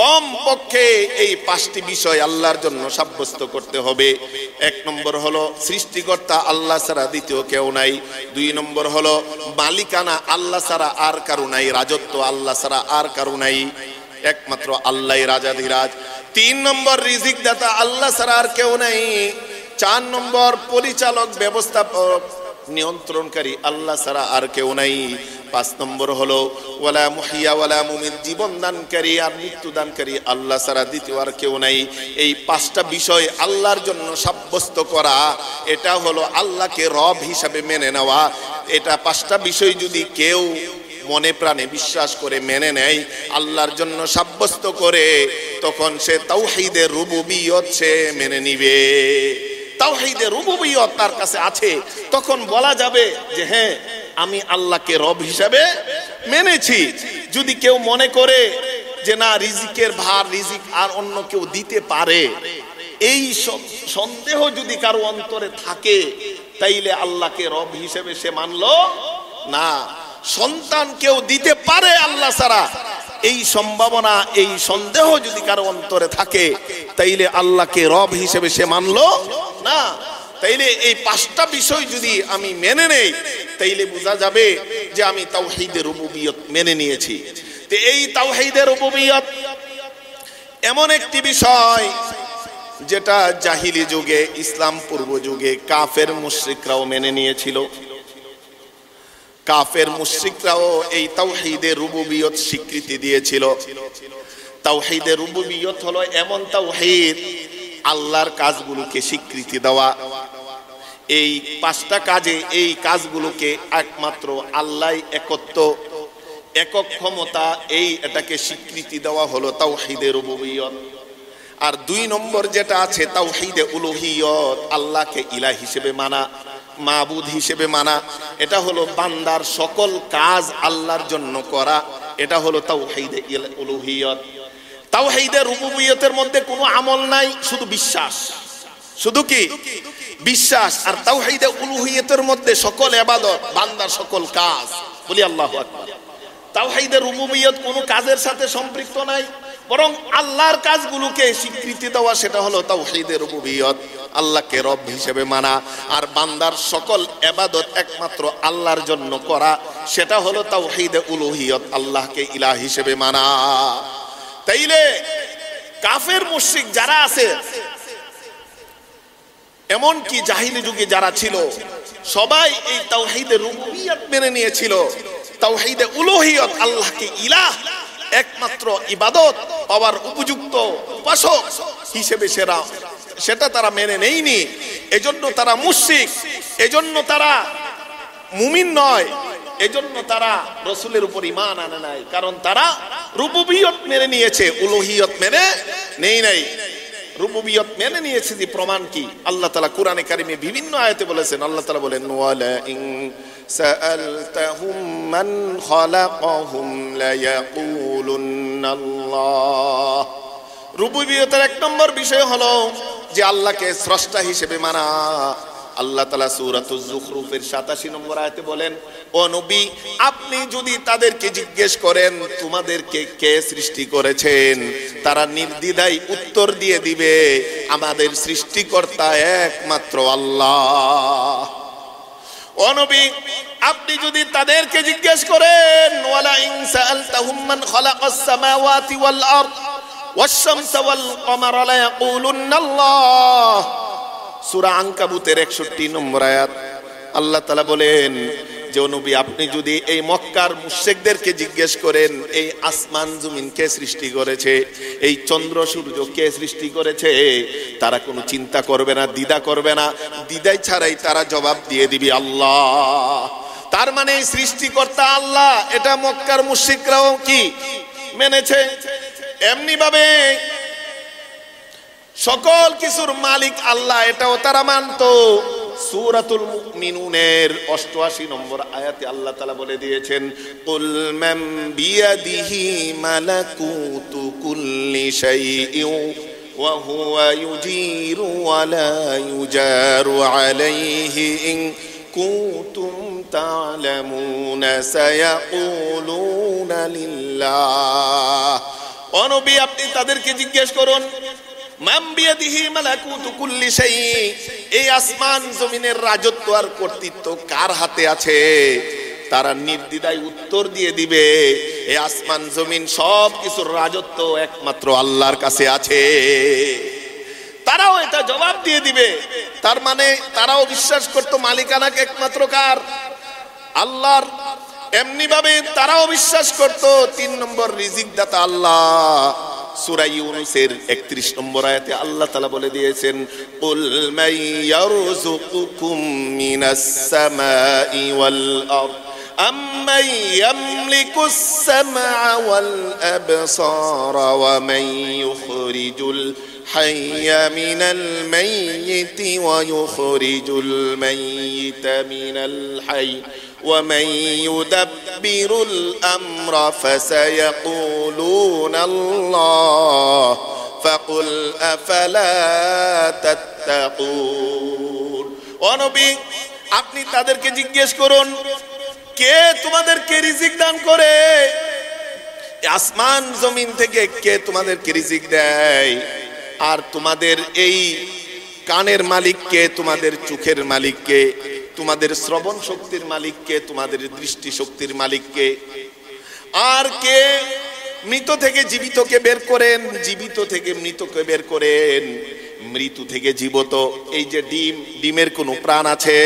কম পক্ষে এই 5টি বিষয় আল্লাহর জন্য সাব্যস্ত করতে হবে। 1 নম্বর হলো সৃষ্টিকর্তা আল্লাহ ছাড়া দ্বিতীয় কেউ নাই। 2 নম্বর হলো মালিকানা আল্লাহ ছাড়া আর কারো নাই, রাজত্ব আল্লাহ ছাড়া আর কারো নাই, একমাত্র আল্লাহই রাজাধিরাজ। 3 নম্বর রিজিক দাতা আল্লাহ ছাড়া আর কেউ নাই। 4 নম্বর পরিচালক ব্যবস্থাপক নিয়ন্ত্রণকারী আল্লাহ ছাড়া আর কেউ নাই। 5 নম্বর হলো ওয়ালা মুহিয়া ওয়ালা মুমিত, জীবন দানকারী আর মৃত্যু দানকারী আল্লাহ ছাড়া দ্বিতীয় আর কেউ নাই। এই 5টা বিষয় আল্লাহর জন্য সাব্যস্ত করা, এটা হলো আল্লাহকে রব হিসাবে মেনে নেওয়া। এটা 5টা বিষয় যদি কেউ মনে প্রাণে বিশ্বাস করে মেনে নেয়, আল্লাহর জন্য সাব্যস্ত করে, তখন সে তাওহীদের রুবুবিয়ত সে মেনে নিবে। তাওহীদের রুবুবিয়ত তার কাছে আছে, তখন বলা যাবে যে হ্যাঁ আমি আল্লাহকে রব হিসাবে মেনেছি। যদি কেউ মনে করে যে না রিজিকের ভার রিজিক আর অন্য কেউ দিতে পারে, এই সন্দেহ যদি কারো অন্তরে থাকে, তাইলে আল্লাহকে রব হিসেবে সে মানলো না। সন্তান কেউ দিতে পারে আল্লাহ ছাড়া, এই সম্ভাবনা এই সন্দেহ যদি কারো অন্তরে থাকে, তাইলে আল্লাহকে রব হিসেবে সে মানলো না। তাইলে এই 5টা বিষয় যদি আমি মেনে নেই, তাইলে বোঝা যাবে যে আমি তাওহীদের রুবুবিয়ত মেনে নিয়েছি। তো এই তাওহীদের রুবুবিয়ত এমন একটি বিষয় যেটা জাহিলি যুগে, ইসলাম পূর্ব যুগে কাফের মুশরিকরাও মেনে নিয়েছিল। কাফের মুশরিকরাও এই তাওহীদের রুবুবিয়ত স্বীকৃতি দিয়েছিল। তাওহীদের রুবুবিয়ত হলো এমন তাওহীদ, আল্লাহর কাজগুলোকে স্বীকৃতি দেওয়া। এই 5টা কাজে এই কাজগুলোকে একমাত্র আল্লাহই একত্ব, একক ক্ষমতা, এটাকে স্বীকৃতি দেওয়া হলো তাওহীদের রুবুবিয়ত। আর 2 নম্বর যেটা আছে তাওহীদে উলুহিয়ত, আল্লাহকে ইলাহ হিসেবে মানা, মাবুদ হিসেবে মানা। এটা হলো বান্দার সকল কাজ আল্লাহর জন্য করা, এটা হলো তাওহীদে উলুহিয়ত। তাওহীদের রুবুবিয়তের মধ্যে কোনো আমল নাই, শুধু বিশ্বাস, শুধু কি বিশ্বাস। আর তাওহীদে উলুহিয়তের মধ্যে সকল ইবাদত, বান্দার সকল কাজ। বলি আল্লাহু আকবার। তাওহীদের রুবুবিয়ত কোনো কাজের সাথে সম্পৃক্ত নাই, বরং আল্লাহর কাজগুলোকে স্বীকৃতি দেওয়া, সেটা হলো তাওহীদের রুবুবিয়ত, আল্লাহকে রব হিসেবে মানা। আর বান্দার সকল ইবাদত একমাত্র আল্লাহর জন্য করা, সেটা হলো তাওহীদে উলুহিয়ত, আল্লাহকে ইলাহ হিসেবে মানা। তাইলে কাফের মুশরিক যারা আছে, এমন কি জাহিলি যুগে যারা ছিল, সবাই এই তাওহীদের রুবুবিয়ত মেনে নিয়েছিল। তাওহীদে উলুহিয়ত, আল্লাহকে ইলাহ একমাত্র ইবাদত পাওয়ার উপযুক্ত উপাসক হিসেবে সেটা তারা মেনে নেয়নি। এজন্য তারা মুশরিক, এজন্য তারা মুমিন নয়, এজন্য তারা রাসূলের উপর ঈমান আনে নাই। কারণ তারা রুবুবিয়ত মেনে নিয়েছে, উলুহিয়ত মেনে নেই নাই। রুবুবিয়ত মেনে নিয়েছে যে প্রমাণ কি? আল্লাহ তাআলা কোরআনে কারিমে বিভিন্ন আয়াতে বলেছেন। আল্লাহ তাআলা বলেন ওয়ালা ইন সাআলতাহুম মান খালাকাহুম লা ইয়াকুলুন্নাল্লাহ। রুবুবিয়তের 1 নম্বর বিষয় হলো যে আল্লাহকে স্রষ্টা হিসেবে মানা। আল্লাহ তাআলা সূরাতুজ যুখরুফের 87 নম্বর আয়াতে বলেন, ও নবী আপনি যদি তাদেরকে জিজ্ঞেস করেন তোমাদেরকে কে সৃষ্টি করেছেন, তারা নির্দ্বিধায় উত্তর দিয়ে দিবে আমাদের সৃষ্টিকর্তা একমাত্র আল্লাহ। ও নবী আপনি যদি তাদেরকে জিজ্ঞেস করেন ওয়ালা ইন সাআলতাহুম মান খালাকাস সামাওয়াতি ওয়াল আরদ ওয়াশ শামসা ওয়াল কমারা লা ইয়াকুলুন্নাল্লাহ। সূরা আনকাবুতের 61 নম্বর আয়াত। আল্লাহ তাআলা বলেন যে নবী আপনি যদি এই মক্কার মুশরিকদেরকে জিজ্ঞেস করেন এই আসমান জমিন কে সৃষ্টি করেছে, এই চন্দ্র সূর্য কে সৃষ্টি করেছে, তারা কোনো চিন্তা করবে না, দ্বিধা করবে না, দ্বিধাই ছাড়াই তারা জবাব দিয়ে দিবে আল্লাহ। তার মানে এই সৃষ্টিকর্তা আল্লাহ, এটা মক্কার মুশরিকরাও কি মেনেছে। এমনি ভাবে সকল কিছুর মালিক আল্লাহ, এটাও তারা মানতো। সূরাতুল মুমিনুনের 88 নম্বর আয়াতে আল্লাহ তাআলা বলে দিয়েছেন কুল মান বিয়াদিহি মালাকুতু কুল্লি শাইইন ওয়া হুয়া ইউজিরু ওয়া লা ইউজারু আলাইহি ইন কুনতুম তা'লামুনা সায়াকুলুনা লিল্লাহ। ও ও নবী আপনি তাদেরকে জিজ্ঞেস করুন মান বিয়াদিহি মালাকুতু কুল্লি শাই, এই আসমান জমিনের রাজত্ব আর কর্তৃত্ব কার হাতে আছে? তারা নির্দ্বিধায় উত্তর দিয়ে দিবে এই আসমান জমিন সব কিছুর রাজত্ব একমাত্র আল্লাহর কাছে আছে। তারাও এটা জবাব দিয়ে দিবে। তার মানে তারাও বিশ্বাস করতো মালিকানাকে একমাত্র কার? আল্লাহর। এমনি ভাবে তারাও বিশ্বাস করতো ৩ নম্বর রিজিক দাতা আল্লাহ। সূরা ইউনূসের ৩১ নম্বর আয়াতে আল্লাহ তাআলা বলে দিয়েছেন, কুল মান ইয়ারযুকুকুম মিনাস সামাই ওয়াল আরদ আম্মান ইয়ামলিকুস সামআ ওয়াল আবসারা ওয়া মান ইউখরিজুল হাইয়া মিনাল মাইয়িতি ওয়া ইউখরিজুল মাইয়িতা মিনাল হাইয়্যি ومن يدبر الأمر فسيقولون الله فقل أفلا تتقون। ও নবী আপনি তাদেরকে জিজ্ঞেস করুন কে তোমাদেরকে রিজিক দান করে? আসমান জমিন থেকে কে তোমাদেরকে রিজিক দেয়? আর তোমাদের এই কানের মালিক কে? তোমাদের চোখের মালিক কে? তোমাদের শ্রবণ শক্তির মালিক কে? তোমাদের দৃষ্টি শক্তির মালিক কে? আর কে মৃত থেকে জীবিতকে বের করেন, জীবিত থেকে মৃতকে বের করেন, মৃত্যু থেকে জীবত? এই যে ডিমের কোন প্রাণ আছে?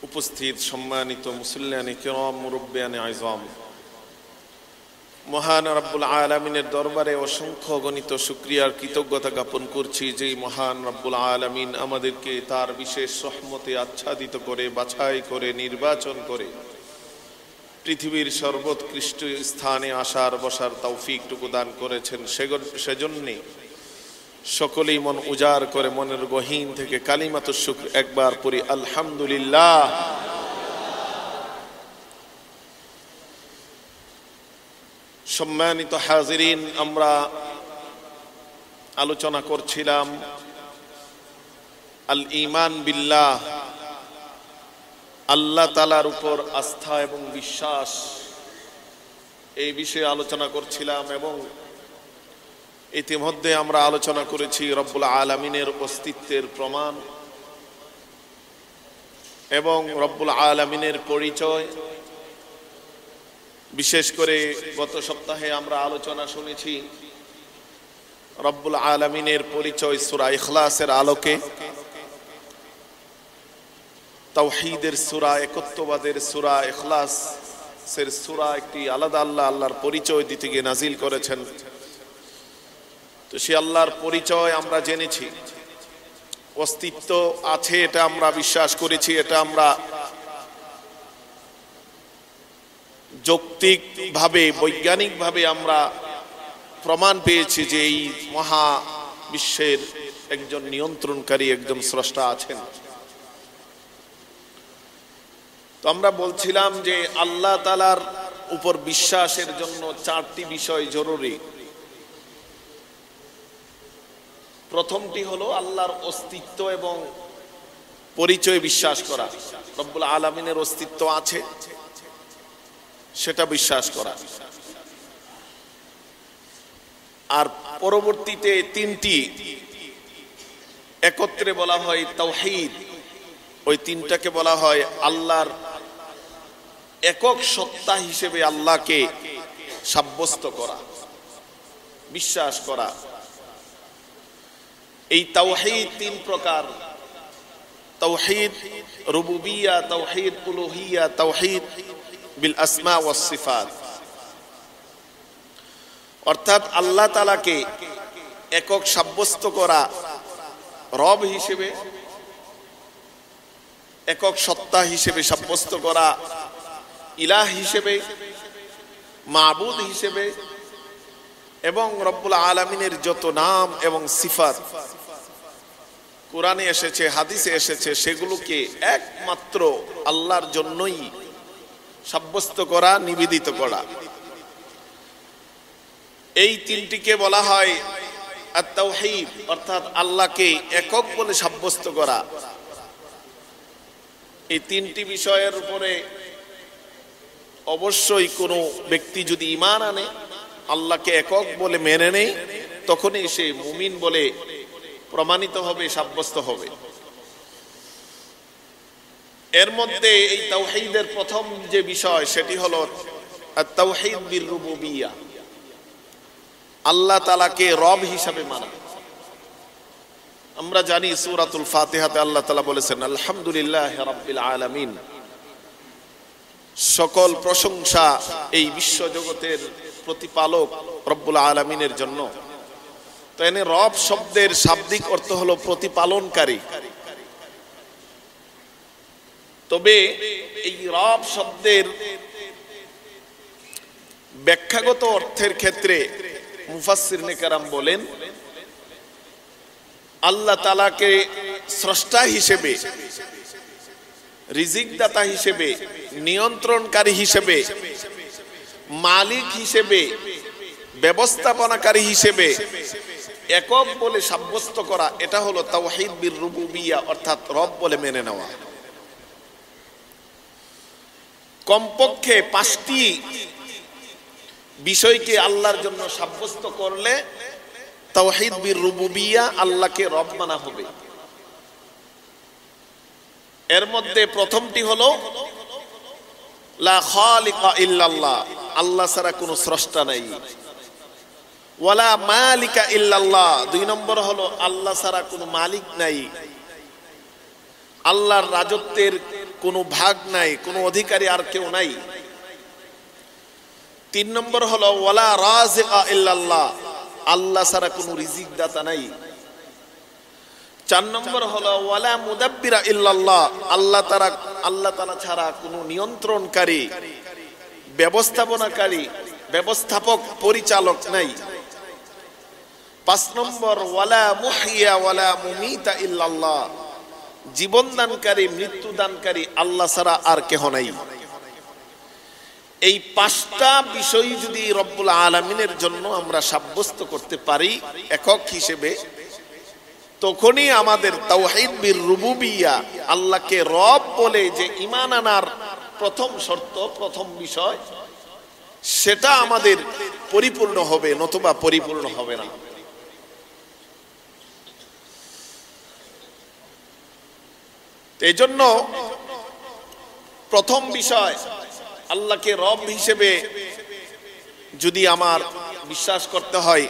উপস্থিত সম্মানিত মুসল্লিয়ানে কিরাম, মুরব্বিয়ানে আযম, মহান রব্বুল আলামিনের দরবারে অসংখ্য গণিত শুকরিয়ার কৃতজ্ঞতা জ্ঞাপন করছি যে মহান রব্বুল আলামিন আমাদেরকে তার বিশেষ রহমতে আচ্ছাদিত করে, বাছাই করে, নির্বাচন করে পৃথিবীর সর্বোৎকৃষ্ট স্থানে আসার বসার তৌফিকটুকু দান করেছেন। সেজন্য সকলেই মন উজাড় করে মনের গহীন থেকে কালিমাতুশ শুকর একবার পড়ি আলহামদুলিল্লাহ। সম্মানিত হাজিরিন, আমরা আলোচনা করছিলাম আল ঈমান বিল্লাহ, আল্লাহ তাআলার উপর আস্থা এবং বিশ্বাস, এই বিষয়ে আলোচনা করছিলাম। এবং ইতিমধ্যে আমরা আলোচনা করেছি রব্বুল আলামিনের অস্তিত্বের প্রমাণ এবং রব্বুল আলামিনের পরিচয়। বিশেষ করে গত সপ্তাহে আমরা আলোচনা শুনেছি রব্বুল আলামিনের পরিচয় সূরা ইখলাসের আলোকে, তাওহীদের সূরা, একত্ববাদের সূরা ইখলাসের সূরা একটি আলাদা আল্লাহর পরিচয় দিতে গিয়ে নাজিল করেছেন। তো সেই আল্লাহর পরিচয় আমরা জেনেছি, অস্তিত্ব আছে এটা আমরা বিশ্বাস করেছি, এটা আমরা যৌক্তিক ভাবে, বৈজ্ঞানিক ভাবে আমরা প্রমাণ পেয়েছি যে এই মহা বিশ্বের একজন নিয়ন্ত্রণকারী, একজন স্রষ্টা আছেন। তো আমরা বলছিলাম যে আল্লাহ তাআলার উপর বিশ্বাসের জন্য 4টি বিষয় জরুরি। প্রথমটি হলো আল্লাহর অস্তিত্ব এবং পরিচয় বিশ্বাস করা, রব্বুল আলামিনের অস্তিত্ব আছে সেটা বিশ্বাস করা। আর পরবর্তীতে 3টি একত্রে বলা হয় তাওহীদ। ওই 3টাকে বলা হয় আল্লাহর একক সত্তা হিসেবে আল্লাহকে সাব্যস্ত করা, বিশ্বাস করা। এই তাওহীদ 3 প্রকার: তাওহীদ রুবুবিয়্যা, তাওহীদ উলুহিয়্যা, তাওহীদ বিল আসমা ওয়াস সিফাত। অর্থাৎ আল্লাহ তাআলাকে একক সাব্যস্ত করা রব হিসেবে, একক সত্তা হিসেবে সাব্যস্ত করা, ইলাহ হিসেবে, মাবুদ হিসেবে, এবং রব্বুল আলামিনের যত নাম এবং সিফাত কোরআনে এসেছে, হাদিসে এসেছে, সেগুলোকে একমাত্র আল্লাহর জন্যই সাব্যস্ত করা, নিবেদিত করা। এই 3টিকে বলা হয় আত-তাওহীদ, অর্থাৎ আল্লাহকে একক বলে সাব্যস্ত করা। এই 3টি বিষয়ের উপরে অবশ্যই কোনো ব্যক্তি যদি ঈমান আনে আল্লাহকে একক বলে মেনে নেই, তখনই সে মুমিন বলে প্রমাণিত হবে, সাব্যস্ত হবে। এর মধ্যে এই তাওহীদের প্রথম যে বিষয় সেটি হলো আত-তাওহীদ বির-রুবুবিয়্যাহ, আল্লাহ তাআলাকে রব হিসাবে মানা। আমরা জানি সূরাতুল ফাতিহাতে আল্লাহ তাআলা বলেছেন আলহামদুলিল্লাহি রাব্বিল আলামিন, সকল প্রশংসা এই বিশ্ব জগতের প্রতিপালক রব্বুল আলামিনের জন্য। তো এনে রব শব্দের শাব্দিক অর্থ হলো প্রতিপালনকারী। তবে এই রব শব্দের ব্যাখ্যাগত অর্থের ক্ষেত্রে মুফাসসিরিনে কেরাম বলেন আল্লাহ তাআলাকে স্রষ্টা হিসেবে, রিজিক দাতা হিসেবে, নিয়ন্ত্রণকারী হিসেবে, মালিক হিসেবে, ব্যবস্থাপনাকারী হিসেবে একক বলে সাব্যস্ত করা, এটা হলো তাওহীদ বির-রুবুবিয়্যাহ, অর্থাৎ রব বলে মেনে নেওয়া। কমপক্ষে 5টি বিষয়কে আল্লাহর জন্য সাব্যস্ত করলে তাওহীদ বির-রুবুবিয়্যাহ, আল্লাহকে রব মানা হবে। এর মধ্যে প্রথমটি হলো লা খালিকা ইল্লাল্লাহ, আল্লাহ ছাড়া কোনো স্রষ্টা নাই। ওয়ালা মালিকা ইল্লাল্লাহ, 2 নম্বর হলো আল্লাহ ছাড়া কোনো মালিক নাই, আল্লাহর রাজত্বের কোনো ভাগ নাই, কোনো অধিকারী আর কেউ নাই। 3 নম্বর হলো ওয়ালা রাজিকা ইল্লাল্লাহ, আল্লাহ ছাড়া কোনো রিজিক দাতা নাই। 4 নম্বর হলো ওয়ালা মুদাব্বিরা ইল্লাল্লাহ, আল্লাহ তাআলা ছাড়া কোনো নিয়ন্ত্রণকারী, ব্যবস্থাপনাকারী, ব্যবস্থাপক, পরিচালক নাই। 5 নম্বর ওয়ালা মুহইয়া ওয়ালা মুমিতা ইল্লাল্লাহ, জীবনদানকারী, মৃত্যুদানকারী আল্লাহ ছাড়া আর কেহ নাই। এই 5টা বিষয় যদি রব্বুল আলামিনের জন্য আমরা সাব্যস্ত করতে পারি একক হিসেবে, তখনই আমাদের তাওহীদ বির-রুবুবিয়্যাহ, আল্লাহকে রব বলে যে ঈমান আনার প্রথম শর্ত, প্রথম বিষয়, সেটা আমাদের পরিপূর্ণ হবে, নতুবা পরিপূর্ণ হবে না। এই জন্য প্রথম বিষয়, আল্লাহকে রব হিসেবে যদি আমার বিশ্বাস করতে হয়,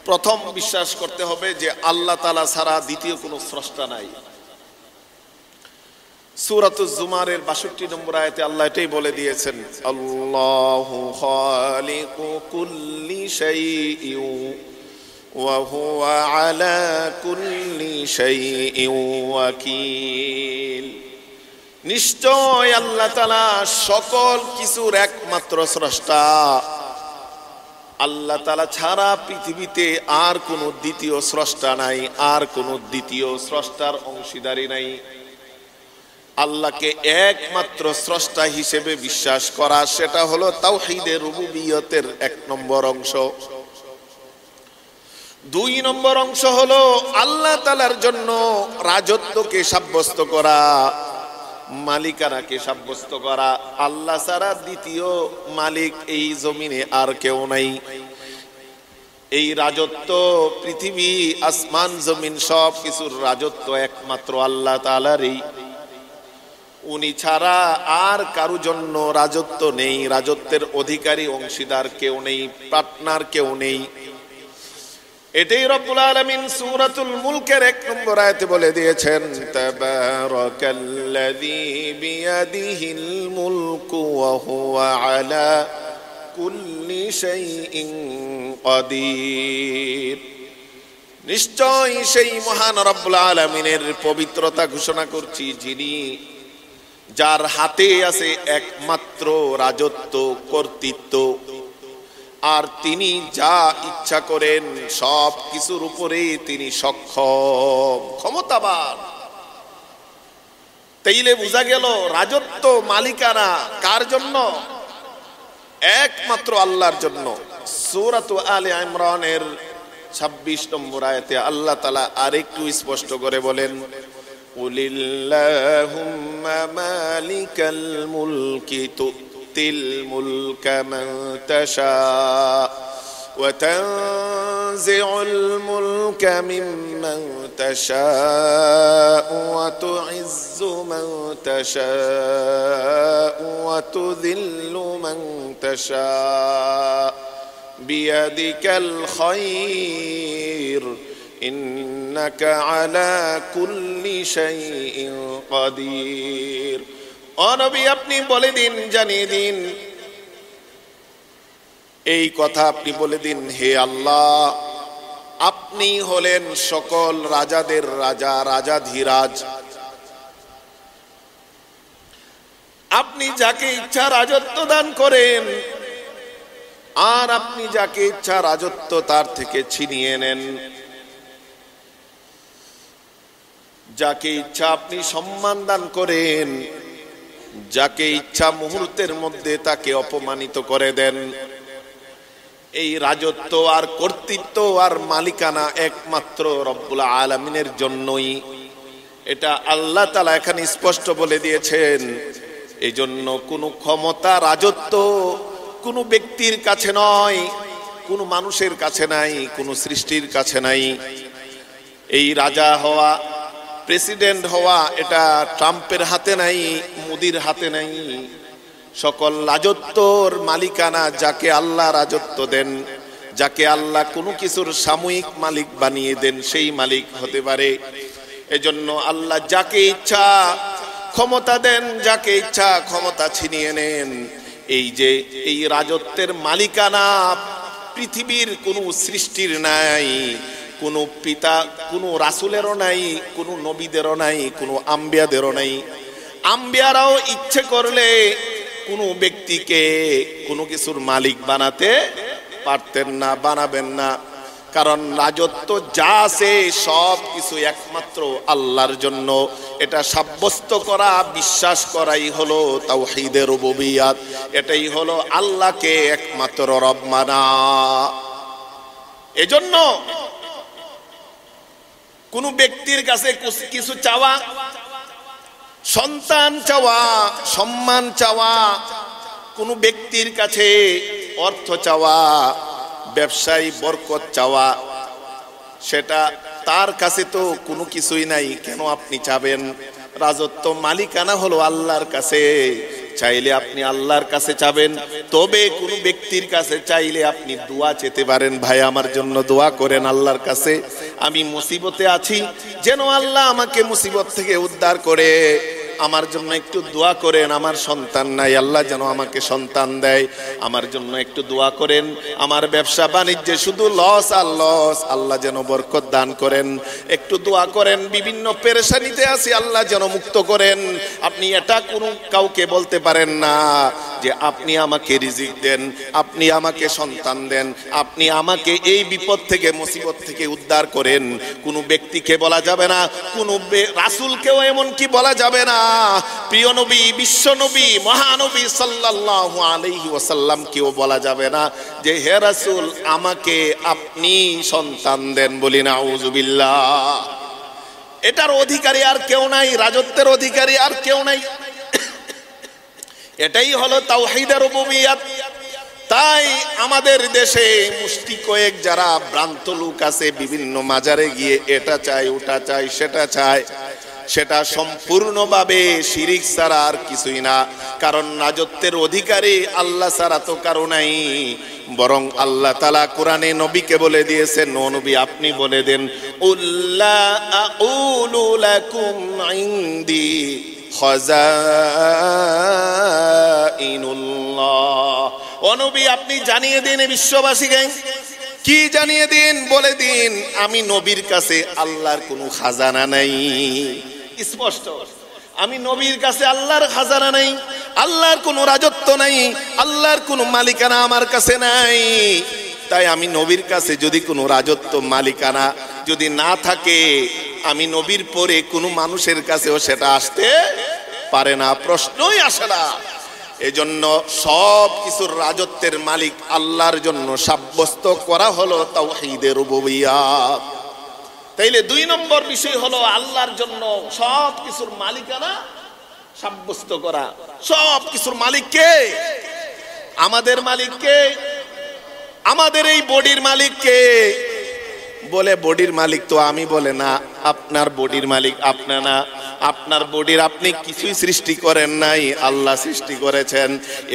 প্রথম বিশ্বাস করতে হবে যে আল্লাহ তাআলা ছাড়া দ্বিতীয় কোনো স্রষ্টা নাই। সূরাতুজ জুমারের 62 নম্বর আয়াতে আল্লাহ এটাই বলে দিয়েছেন, আল্লাহু খালিকু কুল্লি শাইইন ওয়া হুয়া আলা কুল্লি শাইইন ওয়াকিল, নিশ্চয় আল্লাহ তাআলা সকল কিছুর একমাত্র স্রষ্টা। আল্লাহ তাআলা ছাড়া পৃথিবীতে আর কোনো দ্বিতীয় স্রষ্টা নাই, আর কোনো দ্বিতীয় স্রষ্টার অংশীদারি নাই। আল্লাহকে একমাত্র স্রষ্টা হিসেবে বিশ্বাস করা, সেটা হলো তাওহীদের রুবুবিয়তের 1 নম্বর অংশ। 2 নম্বর অংশ হলো আল্লাহ তাআলার জন্য রাজত্বকে সাব্যস্ত করা, মালিকানাকে সাব্যস্ত করা। আল্লাহ ছাড়া দ্বিতীয় মালিক এই জমিনে আর কেউ নাই। এই রাজত্ব, পৃথিবী, আসমান, জমিন, সব কিছুর রাজত্ব একমাত্র আল্লাহ তাআলারই। উনি ছাড়া আর কারো জন্য রাজত্ব নেই, রাজত্বের অধিকারী, অংশীদার কেউ নেই, পার্টনার কেউ নেই। এটাই রব্বুল আলামিন সূরাতুল মুলকের 1 নম্বর আয়াতে বলে দিয়েছেন, তাবারাকাল্লাযী বিয়াদিহিল মুলকু ওয়া হুয়া আলা কুল্লি শাইইন কাদির। নিশ্চয় সেই মহান রব্বুল আলামিনের পবিত্রতা ঘোষণা করছি, যিনি, যার হাতে আছে একমাত্র রাজত্ব, কর্তৃত্ব, আর তিনি যা ইচ্ছা করেন সব কিছুর উপরে তিনি সক্ষম, ক্ষমতাবান। তাইলে বোঝা গেল রাজত্ব, মালিকানা কার জন্য? একমাত্র আল্লাহর জন্য। সূরাত আলে ইমরানের 26 নম্বর আয়াতে আল্লাহ তাআলা আরেকটু স্পষ্ট করে বলেন, কুলিল্লাহুম্মা মালিকাল মুলকি তু'তিল মুলকা মান তাশা ওয়া তানজিউল মুলকা মিম্মান তাশা ওয়া তু'ইজ্জু মান তাশা ওয়া তুযিল্লু মান তাশা বিয়াদিকাল খায়র ইন্নাকা আলা কুল্লি শাইইন কাদির। ও নবী, আপনি বলে দিন, জানিয়ে দিন, এই কথা আপনি বলে দিন, হে আল্লাহ, আপনি হলেন সকল রাজাদের রাজা, রাজাধিরাজ। আপনি যাকে ইচ্ছা রাজত্ব দান করেন, আর আপনি যাকে ইচ্ছা রাজত্ব তার থেকে ছিনিয়ে নেন। যাকে ইচ্ছা আপনি সম্মান দান করেন, যাকে ইচ্ছা মুহূর্তের মধ্যে তাকে অপমানিত করে দেন। এই রাজত্ব আর কর্তৃত্ব আর মালিকানা একমাত্র রব্বুল আলামিনের জন্যই। এটা আল্লাহ তাআলা এখানে স্পষ্ট বলে দিয়েছেন। এই জন্য কোনো ক্ষমতা, রাজত্ব কোনো ব্যক্তির কাছে নয়, কোনো মানুষের কাছে নাই, কোনো সৃষ্টির কাছে নাই। এই রাজা হওয়া, প্রেসিডেন্ট হওয়া, এটা ট্রাম্পের হাতে নাই, মোদির হাতে নাই। সকল রাজত্বর মালিকানা যাকে আল্লাহ রাজত্ব দেন, যাকে আল্লাহ কোনো কিছুর সাময়িক মালিক বানিয়ে দেন, সেই মালিক হতে পারে। এজন্য আল্লাহ যাকে ইচ্ছা ক্ষমতা দেন, যাকে ইচ্ছা ক্ষমতা ছিনিয়ে নেন। এই যে এই রাজত্বের মালিকানা পৃথিবীর কোনো সৃষ্টির নাই, কোনো পিতা, কোনো রাসূলেরও নাই, কোনো নবীদেরও নাই, কোনো আম্বিয়াদেরও নাই। আম্বিয়ারাও ইচ্ছে করলে কোনো ব্যক্তিকে কোনো কিছুর মালিক বানাতে পারতেন না, বানাবেন না। কারণ রাজত্ব যা আছে সব কিছু একমাত্র আল্লাহর জন্য। এটা সাব্যস্ত করা, বিশ্বাস করাই হলো তাওহীদের রুবুবিয়্যাত। এটাই হলো আল্লাহকে একমাত্র রব মানা। এজন্য কোন ব্যক্তির কাছে কিছু চাওয়া, সন্তান চাওয়া, সম্মান চাওয়া, কোন ব্যক্তির কাছে অর্থ চাওয়া, ব্যবসায়ী বরকত চাওয়া, সেটা তার কাছে তো কোনো কিছুই নাই, কেন আপনি চাবেন? রাজত্ব মালিকানা হলো আল্লাহর কাছে। চাইলে আপনি আল্লাহর কাছে চাবেন, তবে কোনো ব্যক্তির কাছে চাইলে আপনি দোয়া চেতে পারেন, ভাই আমার জন্য দোয়া করেন আল্লাহর কাছে, আমি মুসিবতে আছি, যেন আল্লাহ আমাকে মুসিবত থেকে উদ্ধার করে। আমার জন্য একটু দোয়া করেন, আমার সন্তান নাই, আল্লাহ যেন আমাকে সন্তান দেয়। আমার জন্য একটু দোয়া করেন, আমার ব্যবসা বাণিজ্যে শুধু লস আর লস, আল্লাহ যেন বরকত দান করেন। একটু দোয়া করেন, বিভিন্ন পেরেশানিতে আছি, আল্লাহ যেন মুক্ত করেন। আপনি এটা কোনো কাউকে বলতে পারেন না যে আপনি আমাকে রিজিক দেন, আপনি আমাকে সন্তান দেন, আপনি আমাকে এই বিপদ থেকে, মুসিবত থেকে উদ্ধার করেন। কোনো ব্যক্তিকে বলা যাবে না, কোনো রাসূলকেও এমন কি বলা যাবে না। প্রিয় নবী, বিশ্ব নবী, মহানবী সাল্লাল্লাহু আলাইহি ওয়াসাল্লাম কেউ বলা যাবে না যে হে রাসূল আমাকে আপনি সন্তান দেন, বলি নাউযুবিল্লাহ। এটার অধিকারী আর কেউ নাই, রাজত্বের অধিকারী আর কেউ নাই। এটাই হলো তাওহীদের রুবুবিয়্যাত। তাই আমাদের দেশে মুষ্টি কয়েক যারা ভ্রান্ত লোক আছে, বিভিন্ন মাজারে গিয়ে এটা চাই, ওটা চাই, সেটা চায়, সেটা সম্পূর্ণভাবে শিরিক ছাড়া আর কিছুই না। কারণ রাজত্বের অধিকারী আল্লাহ ছাড়া তো কারো নাই। বরং আল্লাহ তাআলা কোরআনে নবীকে বলে দিয়েছেন, ও নবী আপনি বলে দেন, উল্লা আকুলু লাকুম ইনদি খাযাইনুল্লাহ। ও নবী আপনি জানিয়ে দিন বিশ্ববাসীকে। কি জানিয়ে দিন? বলে দিন আমি নবীর কাছে আল্লাহর কোনো খাজানা নাই। স্পষ্ট, আমি নবীর কাছে আল্লাহর খাজানা নাই, আল্লাহর কোনো রাজত্ব নাই, আল্লাহর কোনো মালিকানা আমার কাছে নাই। তাই আমি নবীর কাছে যদি কোনো রাজত্ব, মালিকানা যদি না থাকে, আমি নবীর পরে কোনো মানুষের কাছেও সেটা আসতে পারে না, প্রশ্নই আসে না। এজন্য সব কিছুর রাজত্বের মালিক আল্লাহর জন্য সাব্যস্ত করা হলো তাওহীদের রুবুবিয়্যাত। তাইলে 2 নম্বর বিষয় হলো আল্লাহর জন্য সব কিছুর মালিকানা সাব্যস্ত করা। সব কিছুর মালিক কে? আমাদের মালিককে, আমাদের এই বডির মালিককে। বলে বডির মালিক তো আমি। বলে না, আপনার বডির মালিক আপনি না। আপনার বডির আপনি কিছুই সৃষ্টি করেন নাই, আল্লাহ সৃষ্টি করেছেন।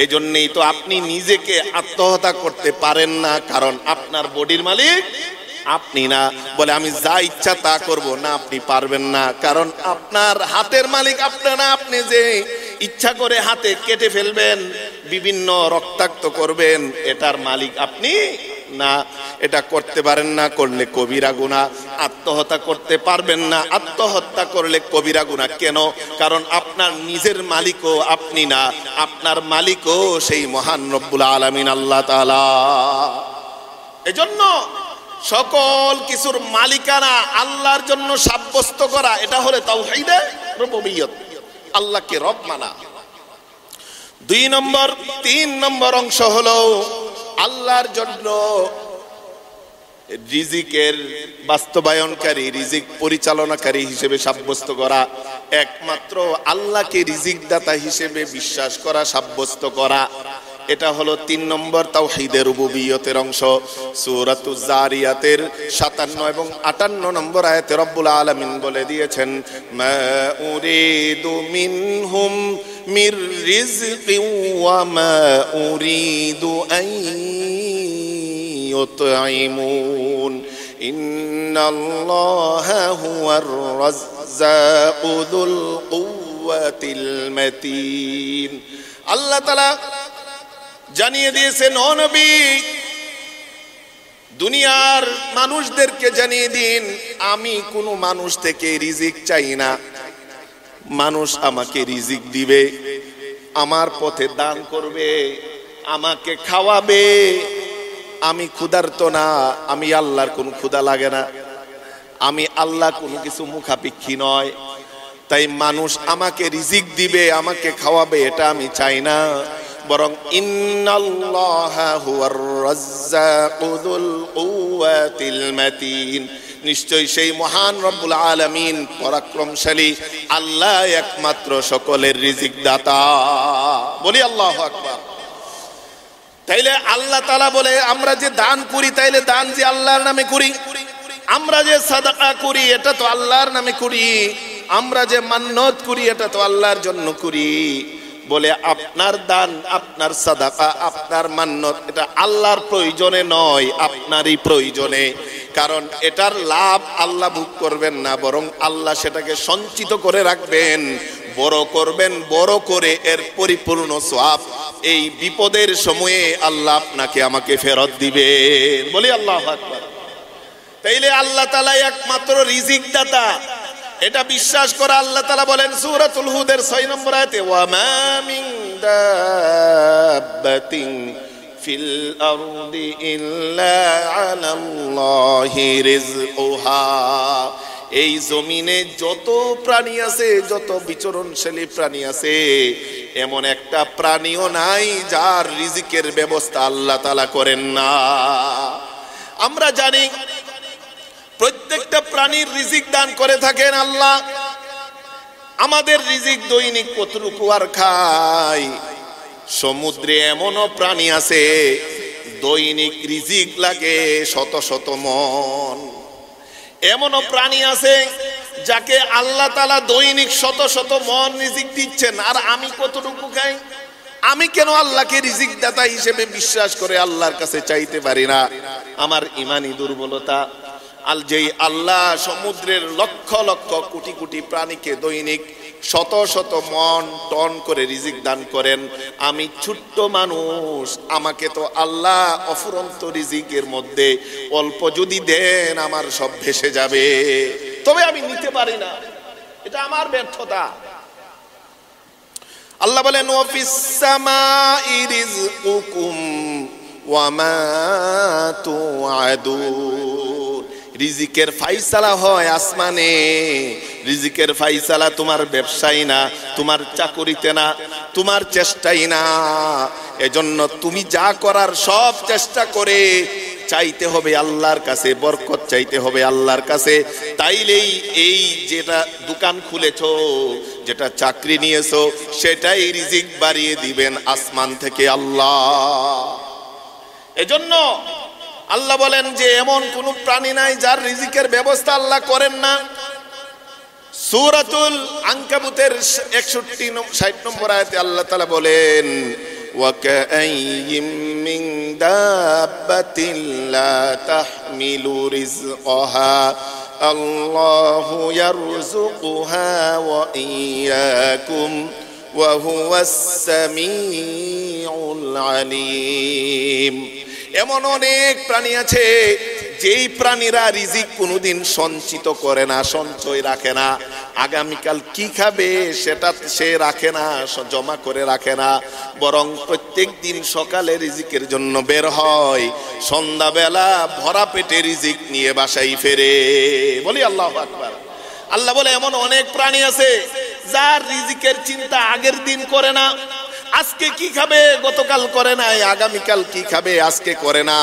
এজন্যই তো আপনি নিজেকে আত্মহত্যা করতে পারেন না, কারণ আপনার বডির মালিক আপনি না। বলে আমি যা ইচ্ছা তা করব না, আপনি পারবেন না, কারণ আপনার হাতের মালিক আপনি না। আপনি যে ইচ্ছা করে হাতে কেটে ফেলবেন, বিভিন্ন রক্তাক্ত করবেন, এটার মালিক আপনি না। এটা করতে পারেন না, করলে কবিরা গুনাহ। আত্মহত্যা করতে পারবেন না, আত্মহত্যা করলে কবিরা গুনাহ। কেন? কারণ আপনার নিজের মালিকও আপনি না, আপনার মালিকও সেই মহান রব্বুল আলামিন আল্লাহ তাআলা। এজন্য সকল কিছুর মালিকানা আল্লাহর জন্য সাব্যস্ত করা, এটা হলো তাওহীদে রুবুবিয়্যত, আল্লাহকে রব মানা। 2 নম্বর 3 নম্বর অংশ হলো আল্লাহর জন্য রিজিকের বাস্তবায়নকারী, রিজিক পরিচালনাকারী হিসেবে সাব্যস্ত করা। একমাত্র আল্লাহকে রিজিক দাতা হিসেবে বিশ্বাস করা, সাব্যস্ত করা। এটা হলো 3 নম্বর তাওহীদের রুবুবিয়তের অংশ। সূরাতুজ জারিয়াতের 57 এবং 58 নম্বর আয়াতে রব্বুল আলামিন বলে দিয়েছেন, মা উরিদু মিনহুম মির রিজকিন ওয়া মা উরিদু আন ইউতঈমুন ইন্নাল্লাহা হুয়ার রাজ্জাকু যুল কুওয়াতিল মাতিন। আল্লাহ তাআলা জানিয়ে দিয়েছেন, ও নবী, দুনিয়ার মানুষদেরকে জানিয়ে দিন, আমি কোনো মানুষ থেকে রিজিক চাই না। মানুষ আমাকে রিজিক দিবে, আমার পথে দান করবে, আমাকে খাওয়াবে। আমি ক্ষুধার্ত না, আমি আল্লাহর কোনো ক্ষুধা লাগে না, আমি আল্লাহ কোনো কিছু মুখাপেক্ষী নয়। তাই মানুষ আমাকে রিজিক দিবে, আমাকে খাওয়াবে, এটা আমি চাই না। বরং ইন্নাল্লাহা হুয়ার রাজ্জাকু যুল কুওয়াতিল মাতিন, নিশ্চয়ই সেই মহান রব্বুল আলামিন পরাক্রমশালী আল্লাহ একমাত্র সকলের রিজিক দাতা। বলি আল্লাহু আকবার। তাইলে আল্লাহ তাআলা বলে, আমরা যে দান করি, তাইলে দান যে আল্লাহর নামে করি। আমরা যে সাদাকা করি, এটা তো আল্লাহর নামে করি। আমরা যে মান্নত করি, এটা তো আল্লাহর জন্য করি। বলে আপনার দান, আপনার সাদাকা, আপনার মান্নত, এটা আল্লাহর প্রয়োজনে নয়, আপনারই প্রয়োজনে। কারণ এটার লাভ আল্লাহ ভোগ করবেন না, বরং আল্লাহ সেটাকে সঞ্চিত করে রাখবেন, বড় করবেন, বড় করে এর পরিপূর্ণ সওয়াব এই বিপদের সময়ে আল্লাহ আপনাকে আমাকে ফেরত দিবেন। বলি আল্লাহু আকবার। তাইলে আল্লাহ তাআলা একমাত্র রিজিক দাতা, এটা বিশ্বাস করা। আল্লাহ তাআলা বলেন সূরাতুল হুদের 6 নম্বর আয়াতে, ওয়া মা মিন দাব্বাতিন ফিল আরদি ইল্লা আলাল্লাহি রিজকুহা। এই জমিনে যত প্রাণী আছে, যত বিচরণশীল প্রাণী আছে, এমন একটা প্রাণীও নাই যার রিজিকের ব্যবস্থা আল্লাহ তাআলা করেন না। আমরা জানি প্রত্যেকটা প্রাণীর রিজিক দান করে থাকেন আল্লাহ। আমাদের রিজিক দৈনিক কতটুকু আর খাই। সমুদ্রে এমনও প্রাণী আছে দৈনিক রিজিক লাগে শত শত মন। এমনও প্রাণী আছে যাকে আল্লাহ তাআলা দৈনিক শত শত মন রিজিক দিচ্ছেন, আর আমি কতটুকু খাই? আমি কেন আল্লাহকে রিজিক দাতা হিসেবে বিশ্বাস করে আল্লাহর কাছে চাইতে পারি না? আমার ইমানি দুর্বলতা। যেই আল্লাহ সমুদ্রের লক্ষ লক্ষ কোটি কোটি প্রাণীকে দৈনিক শত শত মন টন করে রিজিক দান করেন, আমি ছোট্ট মানুষ, আমাকে তো আল্লাহ অফুরন্ত রিজিকের মধ্যে অল্প যদি দেন আমার সব ভেসে যাবে, তবে আমি নিতে পারি না। এটা আমার ব্যর্থতা। আল্লাহ বলেন, ওয়াফিস সামাই রিজকুকুম ওয়া মা তুআদুন। রিজিকের ফাইসালা হয় আসমানে। রিজিকের ফাইসালা তোমার ব্যবসায় না, তোমার চাকরিতে না, তোমার চেষ্টাই না। এজন্য তুমি যা করার সব চেষ্টা করে চাইতে হবে আল্লাহর কাছে, বরকত চাইতে হবে আল্লাহর কাছে। তাইলেই এই যেটা দোকান খুলেছো, যেটা চাকরি নিয়েছো, সেটাই রিজিক বাড়িয়ে দিবেন আসমান থেকে আল্লাহ। এজন্য আল্লাহ বলেন যে এমন কোন প্রাণী নাই যার রিজিকের ব্যবস্থা আল্লাহ করেন না। সূরাতুল আনকাবুতের 61-60 নম্বর আয়াতে আল্লাহ তাআলা বলেন, ওয়াকাআইয়িম মিন দাব্বাতিন লা তাহমিলু রিজকাহা আল্লাহু ইয়ারযুকুহা ওয়া ইয়্যাকুম ওয়া হুয়াস সামিউল আলিম। এমন অনেক প্রাণী আছে যেই প্রাণীরা রিজিক কোনোদিন সঞ্চিত করে না, সঞ্চয় রাখে না। আগামীকাল কি খাবে সেটা সে রাখে না, জমা করে রাখে না, বরং প্রত্যেক দিন সকালে রিজিকের জন্য বের হয়, সন্ধ্যাবেলা ভরা পেটে রিজিক নিয়ে বাসায় ফেরে। বলি আল্লাহু আকবার। আল্লাহ বলে এমন অনেক প্রাণী আছে যার রিজিকের চিন্তা আগের দিন করে না। আজকে কি খাবে গতকাল করে না, আগামীকাল কি খাবে আজকে করে না।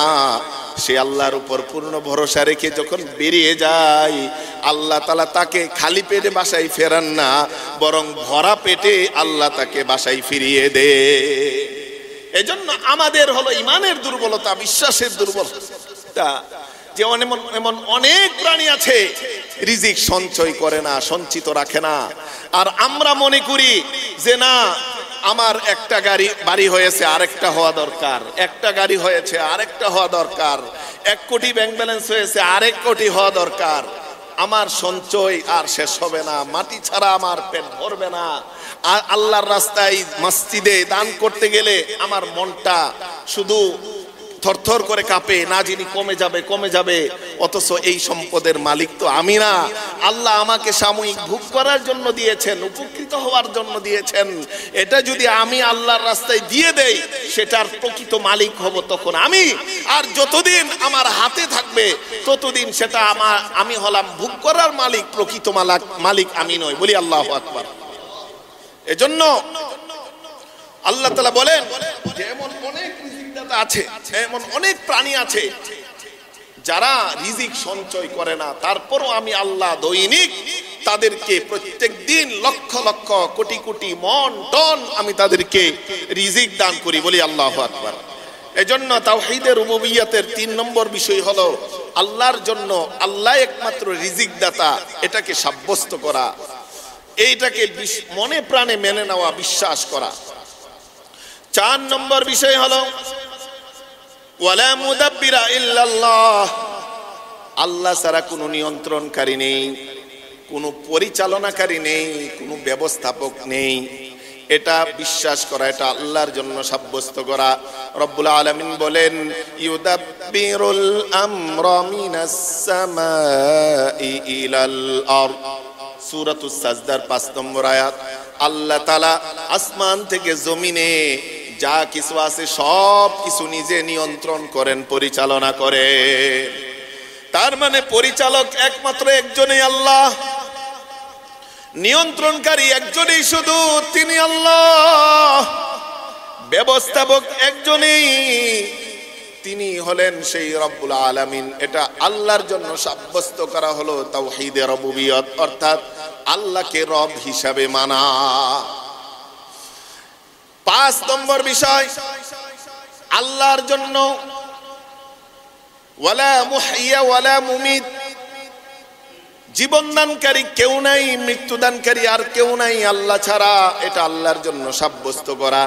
সে আল্লাহর উপর পূর্ণ ভরসা রেখে যখন বেরিয়ে যায়, আল্লাহ তাআলা তাকে খালি পেটে বাসায় ফেরান না, বরং ভরা পেটে আল্লাহ তাকে বাসায় ফিরিয়ে দে। এজন্য আমাদের হলো ইমানের দুর্বলতা, বিশ্বাসের দুর্বলতা, যে এমন অনেক প্রাণী আছে রিজিক সঞ্চয় করে না, সঞ্চিত রাখে না। আর আমরা মনে করি যে না, আমার একটা বাড়ি হয়েছে আরেকটা হওয়া দরকার, একটা গাড়ি হয়েছে আরেকটা হওয়া দরকার, 1 কোটি ব্যাংক ব্যালেন্স হয়েছে আরেক কোটি হওয়া দরকার, আমার সঞ্চয় আর শেষ হবে না, মাটি ছাড়া আমার পেট ভরবে না। আর আল্লাহর রাস্তায় মসজিদে দান করতে গেলে আমার মনটা শুধু থরথর করে কাঁপে, না যিনি কমে যাবে। অথচ এই সম্পদের মালিক তো আমি না, আল্লাহ আমাকে সাময়িক ভোগ করার জন্য দিয়েছেন, উপকৃত হওয়ার জন্য দিয়েছেন। এটা যদি আমি আল্লাহর রাস্তায় দিয়ে দেই, সেটার প্রকৃত মালিক হব তখন আমি। আর যতদিন আমার হাতে থাকবে ততদিন সেটা আমি হলাম ভোগ করার মালিক, প্রকৃত মালিক আমি নই। বলি আল্লাহু আকবার। এজন্য আল্লাহ তাআলা বলেন যে এমন অনেক আছে, এমন অনেক প্রাণী আছে যারা রিজিক সঞ্চয় করে না, তারপরও আমি আল্লাহ দৈনিক তাদেরকে প্রত্যেক দিন লক্ষ লক্ষ কোটি কোটি মন টন আমি তাদেরকে রিজিক দান করি। বলি আল্লাহু আকবার। এজন্য তাওহীদের রুবুবিয়্যাতের 3 নম্বর বিষয় হলো আল্লাহর জন্য আল্লাহ একমাত্র রিজিক দাতা, এটাকে সাব্যস্ত করা, এইটাকে মনে প্রাণে মেনে নেওয়া, বিশ্বাস করা। 4 নম্বর বিষয় হলো ওয়ালা মুদাব্বিরা ইল্লাল্লাহ, আল্লাহ ছাড়া কোনো নিয়ন্ত্রণকারী নেই, কোনো পরিচালনাকারী নেই, কোনো ব্যবস্থাপক নেই। এটা বিশ্বাস করা, এটা আল্লাহর জন্য সাব্যস্ত করা। রব্বুল আলামিন বলেন, ইউদাব্বিরুল আমরা মিনাস সামাই ইলাল আরদ, সূরাতুস সাজদার 5 নম্বর আয়াত। আল্লাহ তাআলা আসমান থেকে জমিনে যা কিছু আছে সব কিছু নিজে নিয়ন্ত্রণ করেন, পরিচালনা করেন। তার মানে পরিচালক একমাত্র একজনই আল্লাহ, নিয়ন্ত্রণকারী একজনই শুধু, তিনি আল্লাহ। ব্যবস্থাপক একজনই, তিনি হলেন সেই রব্বুল আলামিন। এটা আল্লাহর জন্য সাব্যস্ত করা হলো তাওহীদে রুবুবিয়ত, অর্থাৎ আল্লাহকে রব হিসাবে মানা। 5 নম্বর বিষয় আল্লাহর জন্য ওয়ালা মুহইয়া ওয়ালা মুমিত, জীবন দানকারী কেউ নাই, মৃত্যু দানকারী আর কেউ নাই আল্লাহ ছাড়া, এটা আল্লাহর জন্য সাব্যস্ত করা।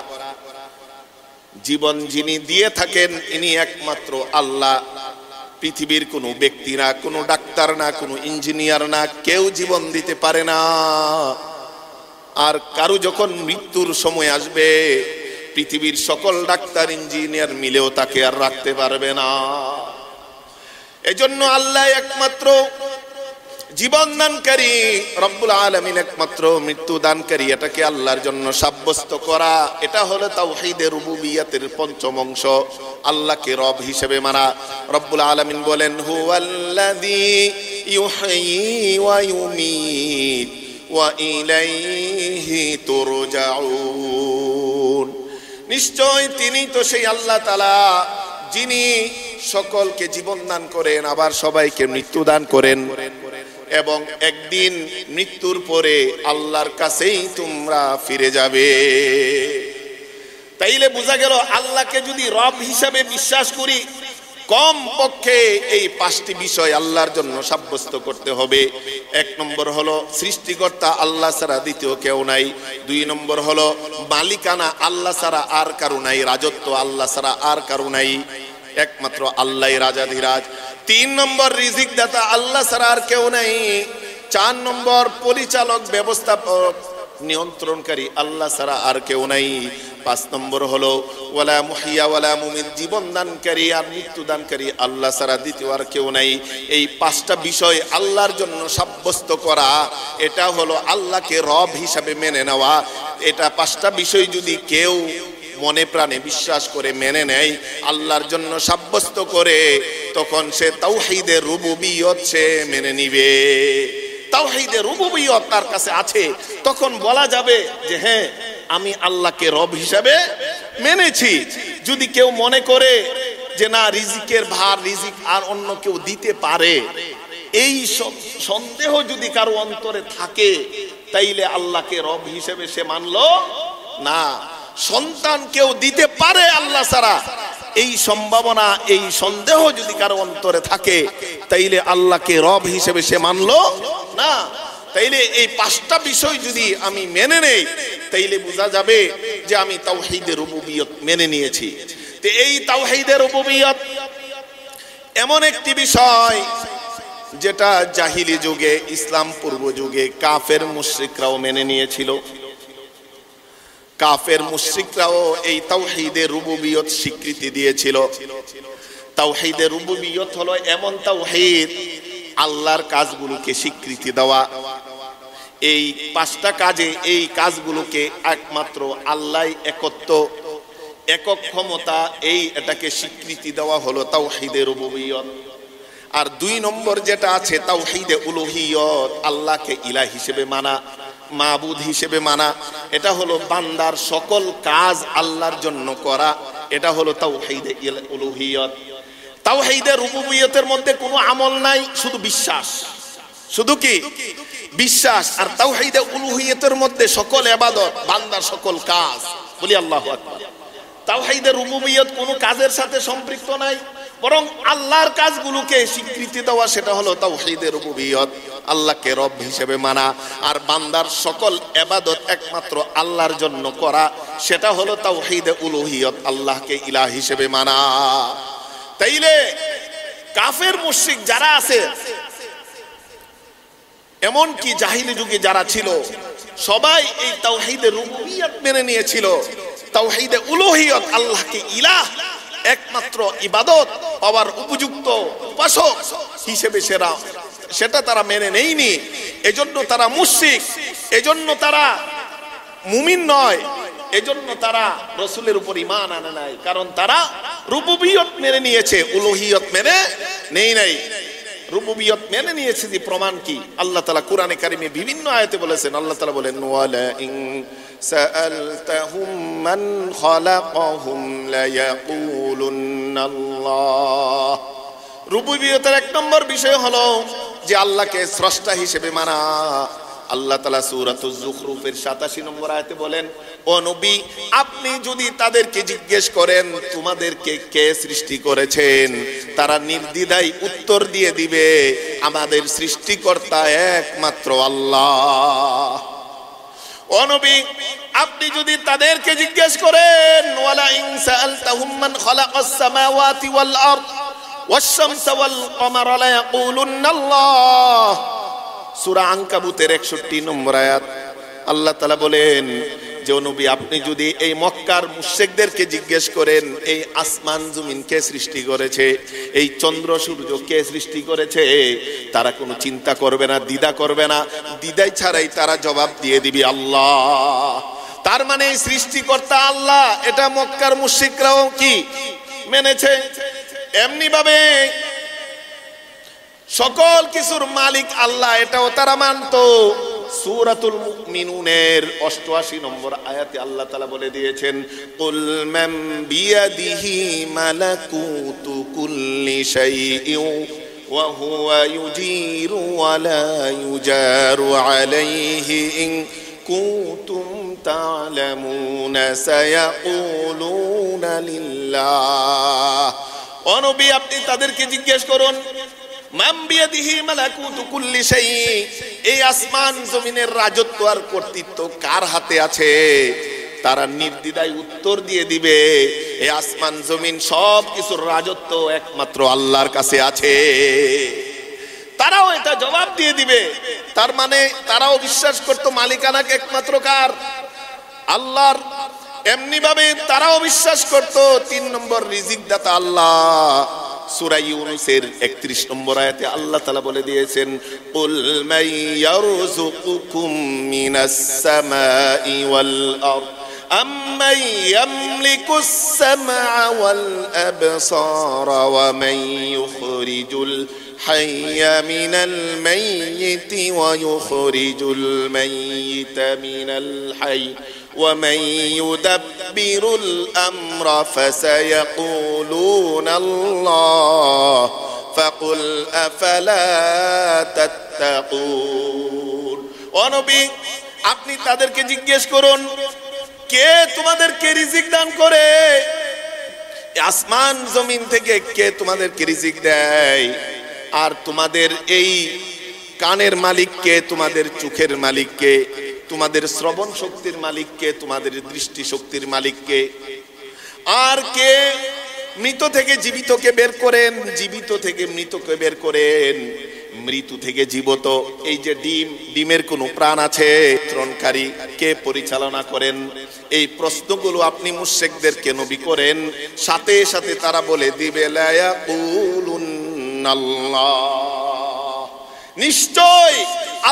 জীবন যিনি দিয়ে থাকেন ইনি একমাত্র আল্লাহ। পৃথিবীর কোনো ব্যক্তি না, কোনো ডাক্তার না, কোনো ইঞ্জিনিয়ার না, কেউ জীবন দিতে পারে না। আর কারো যখন মৃত্যুর সময় আসবে, পৃথিবীর সকল ডাক্তার ইঞ্জিনিয়ার মিলেও তাকে আর রাখতে পারবে না। এজন্য আল্লাহ একমাত্র জীবন দানকারী, রব্বুল আলামিন একমাত্র মৃত্যু দানকারী, এটাকে আল্লাহর জন্য সাব্যস্ত করা, এটা হলো তাওহীদে রুবুবিয়্যাতের 5ম অংশ, আল্লাহকে রব হিসেবে মানা। রব্বুল আলামিন বলেন, হুয়াল্লাযী ইউহয়ী ওয়া ইউমীত ওয়া ইলাইহি তুরজাউন, নিশ্চয় তিনি তো সেই আল্লাহ তাআলা যিনি সকলকে জীবন দান করেন, আবার সবাইকে মৃত্যু দান করেন, এবং একদিন মৃত্যুর পরে আল্লাহর কাছেই তোমরা ফিরে যাবে। তাইলে বোঝা গেল আল্লাহকে যদি রব হিসাবে বিশ্বাস করি, কম পক্ষে এই 5টি বিষয় আল্লাহর জন্য সাব্যস্ত করতে হবে। 1 নম্বর হলো সৃষ্টিকর্তা আল্লাহ ছাড়া দ্বিতীয় কেউ নাই। 2 নম্বর হলো মালিকানা আল্লাহ ছাড়া আর কারো নাই, রাজত্ব আল্লাহ ছাড়া আর কারো নাই, একমাত্র আল্লাহই রাজাধিরাজ। 3 নম্বর রিজিক দাতা আল্লাহ ছাড়া আর কেউ নাই। 4 নম্বর পরিচালক ব্যবস্থাপক নিয়ন্ত্রণকারী আল্লাহ ছাড়া আর কেউ নাই। 5 নম্বর হলো ওয়ালা মুহিয়া ওয়ালা মুমিত, জীবন দানকারী আর মৃত্যু দানকারী আল্লাহ ছাড়া দ্বিতীয় আর কেউ নাই। এই 5টা বিষয় আল্লাহর জন্য সাব্যস্ত করা, এটা হলো আল্লাহকে রব হিসাবে মেনে নেওয়া। এটা 5টা বিষয় যদি কেউ মনে প্রাণে বিশ্বাস করে মেনে নেয়, আল্লাহর জন্য সাব্যস্ত করে, তখন সে তাওহীদে রুবুবিয়ত সে মেনে নিবে। তাওহীদে রুবুবিয়ত তার কাছে আছে, তখন বলা যাবে যে হ্যাঁ আমি আল্লাহকে রব হিসাবে মেনেছি। যদি কেউ মনে করে যে না রিজিকের ভার রিজিক আর অন্য কেউ দিতে পারে, এই সন্দেহ যদি কারো অন্তরে থাকে, তাইলে আল্লাহকে রব হিসেবে সে মানলো না। সন্তান কেউ দিতে পারে আল্লাহ ছাড়া, এই সম্ভাবনা এই সন্দেহ যদি কারো অন্তরে থাকে, তাইলে আল্লাহকে রব হিসেবে সে মানলো না। তাইলে এই 5টা বিষয় যদি আমি মেনে নেই, তাইলে বোঝা যাবে যে আমি তাওহীদে রুবুবিয়ত মেনে নিয়েছি। তো এই তাওহীদে রুবুবিয়ত এমন একটি বিষয় যেটা জাহিলি যুগে, ইসলাম পূর্ব যুগে কাফের মুশরিকরাও মেনে নিয়েছিল। কাফের মুশরিকরাও এই তাওহীদে রুবুবিয়ত স্বীকৃতি দিয়েছিল। তাওহীদে রুবুবিয়ত হলো এমন তাওহীদ, আল্লাহর কাজগুলোকে স্বীকৃতি দেওয়া। এই 5টা কাজে, এই কাজগুলোকে একমাত্র আল্লাহ একত্ব, একক ক্ষমতা, এটাকে স্বীকৃতি দেওয়া হলো তাওহীদে রুবুবিয়ত। আর 2 নম্বর যেটা আছে তাওহীদে উলুহিয়ত, আল্লাহকে ইলাহ হিসেবে মানা, মাবুদ হিসেবে মানা। এটা হলো বান্দার সকল কাজ আল্লাহর জন্য করা, এটা হলো তাওহীদে উলুহিয়ত। তাওহীদে রুবুবিয়তের মধ্যে কোনো আমল নাই, শুধু বিশ্বাস, শুধু কি বিশ্বাস। আর তাওহীদে উলুহিয়তের মধ্যে সকল ইবাদত, বান্দার সকল কাজ। বলি আল্লাহু আকবার। তাওহীদে রুবুবিয়ত কোনো কাজের সাথে সম্পৃক্ত নাই, বরং আল্লাহর কাজগুলোকে স্বীকৃতি দেওয়া, সেটা হলো তাওহীদে রুবুবিয়ত, আল্লাহকে রব হিসেবে মানা। আর বান্দার সকল ইবাদত একমাত্র আল্লাহর জন্য করা, সেটা হলো তাওহীদে উলুহিয়ত, আল্লাহকে ইলাহ হিসেবে মানা। তাইলে কাফের মুশরিক যারা আছে, এমন কি জাহিলি যুগে যারা ছিল, সবাই এই তাওহীদে রুবুবিয়ত মেনে নিয়েছিল। তাওহীদে উলুহিয়ত, আল্লাহকে ইলাহ, একমাত্র ইবাদত পাওয়ার উপযুক্ত উপাসক হিসেবে সেটা তারা মেনে নেয়নি। এজন্য তারা মুশরিক, এজন্য তারা মুমিন নয়, এজন্য তারা রাসূলের উপর ঈমান আনে নাই, কারণ তারা রুবুবিয়ত মেনে নিয়েছে, উলুহিয়ত মেনে নেই নাই। রুবুবিয়ত মেনে নিয়েছে, যে প্রমাণ কি? আল্লাহ তাআলা কোরআনে কারিমে বিভিন্ন আয়াতে বলেছেন। আল্লাহ তাআলা বলেন ওয়ালা ইন সাআলতাহুম মান খালাকাহুম লা ইয়াকুলুনাল্লাহ। রুবুবিয়তের 1 নম্বর বিষয় হলো যে আল্লাহকে স্রষ্টা হিসেবে মানা। আল্লাহ তাআলা সূরাতুজ যুখরুফের 87 নম্বর আয়াতে বলেন, ও নবী আপনি যদি তাদেরকে জিজ্ঞেস করেন তোমাদেরকে কে সৃষ্টি করেছেন, তারা নির্দ্বিধায় উত্তর দিয়ে দিবে আমাদের সৃষ্টিকর্তা একমাত্র আল্লাহ। ও নবী আপনি যদি তাদেরকে জিজ্ঞেস করেন, ওয়ালা ইন সাআলতাহুম মান খালাকাস সামাওয়াতি ওয়াল আরদ ওয়াশ শামসা ওয়াল কমারা লা ইয়াকুলুনাল্লাহ। সূরা আনকাবুতের 61 নম্বর আয়াত। আল্লাহ তাআলা বলেন যে নবী আপনি যদি এই মক্কার মুশরিকদেরকে জিজ্ঞেস করেন এই আসমান জমিন কে সৃষ্টি করেছে, এই চন্দ্র সূর্য কে সৃষ্টি করেছে, তারা কোনো চিন্তা করবে না, দ্বিধা করবে না, দ্বিধাই ছাড়াই তারা জবাব দিয়ে দিবে আল্লাহ। তার মানে সৃষ্টিকর্তা আল্লাহ, এটা মক্কার মুশরিকরাও কি মেনেছে। এমনি ভাবে সকল কিছুর মালিক আল্লাহ, এটাও তারা মানতো। সূরাতুল মুমিনুনের 88 নম্বর আয়াতে আল্লাহ তাআলা বলে দিয়েছেন, কুল মান বিয়াদিহি মালাকুতু কুল্লি শাইইন ওয়া হুয়া ইউজিরু ওয়া লা ইউজারু আলাইহি ইন কুনতুম তা'লামুনা সায়াকুলুনা লিল্লাহ। ও নবী, আপনি তাদেরকে জিজ্ঞেস করুন, মান বিয়াদিহি মালাকুতু কুল্লি শাই, এই আসমান জমিনের রাজত্ব আর কর্তৃত্ব কার হাতে আছে? তারা নির্দ্বিধায় উত্তর দিয়ে দিবে, এই আসমান জমিন সব কিছুর রাজত্ব একমাত্র আল্লাহর কাছে আছে। তারাও এটা জবাব দিয়ে দিবে। তার মানে তারাও বিশ্বাস করত মালিকানাকে একমাত্র কার? আল্লাহর। এমনি ভাবে তারাও বিশ্বাস করত 3 নম্বর রিজিক দাতা আল্লাহ। সূরা ইউনূসের 31 নম্বর আয়াতে আল্লাহ তাআলা বলে দিয়েছেন, কুল মান ইয়ারযুকুকুম মিনাস সামাই ওয়াল আরদ আম্মান ইয়ামলিকুস সামআ ওয়াল আবসারা ওয়া মান ইউখরিজুল হাইয়া মিনাল মাইয়িতি ওয়া ইউখরিজুল মাইয়িতা মিনাল হাই ومن يدبر الأمر فسيقولون الله فقل أفلا تتقون। ও নবী, আপনি তাদেরকে জিজ্ঞেস করুন, কে তোমাদেরকে রিজিক দান করে? আসমান জমিন থেকে কে তোমাদেরকে রিজিক দেয়? আর তোমাদের এই কানের মালিক কে? তোমাদের চোখের মালিক কে? তোমাদের শ্রবণ শক্তির মালিক কে? তোমাদের দৃষ্টি শক্তির মালিক কে? আর কে মৃত থেকে জীবিতকে বের করেন, জীবিত থেকে মৃতকে বের করেন, মৃত্যু থেকে জীবত? এই যে ডিমের কোনো প্রাণ আছে? ত্রণকারী কে পরিচালনা করেন? এই প্রশ্নগুলো আপনি মুশরিকদেরকে নবী করেন, সাথে সাথে তারা বলে দিবে লা ইয়াকুলুনাল্লাহ, নিশ্চয়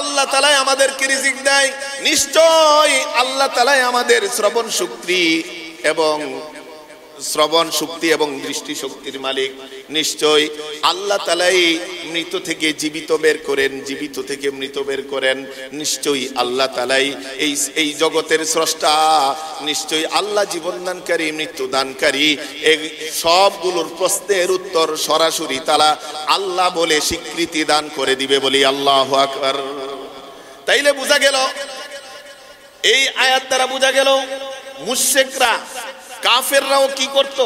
আল্লাহ তাআলাই আমাদেরকে রিজিক দেয়, নিশ্চয় আল্লাহ তাআলাই আমাদের শ্রবণ শক্তি এবং দৃষ্টি শক্তির মালিক, নিশ্চয় আল্লাহ তাআলাই মৃত থেকে জীবিত বের করেন, জীবিত থেকে মৃত বের করেন, নিশ্চয়ই আল্লাহ তাআলাই এই জগতের স্রষ্টা, নিশ্চয়ই আল্লাহ জীবনদানকারী মৃত্যুদানকারী। এই সবগুলোর প্রশ্নের উত্তর সরাসরি তাআলা আল্লাহ বলে স্বীকৃতি দান করে দিবে, বলি আল্লাহু আকবার। তাইলে বোঝা গেল, এই আয়াত দ্বারা বোঝা গেল মুশরিকরা, কাফেররাও কি করত?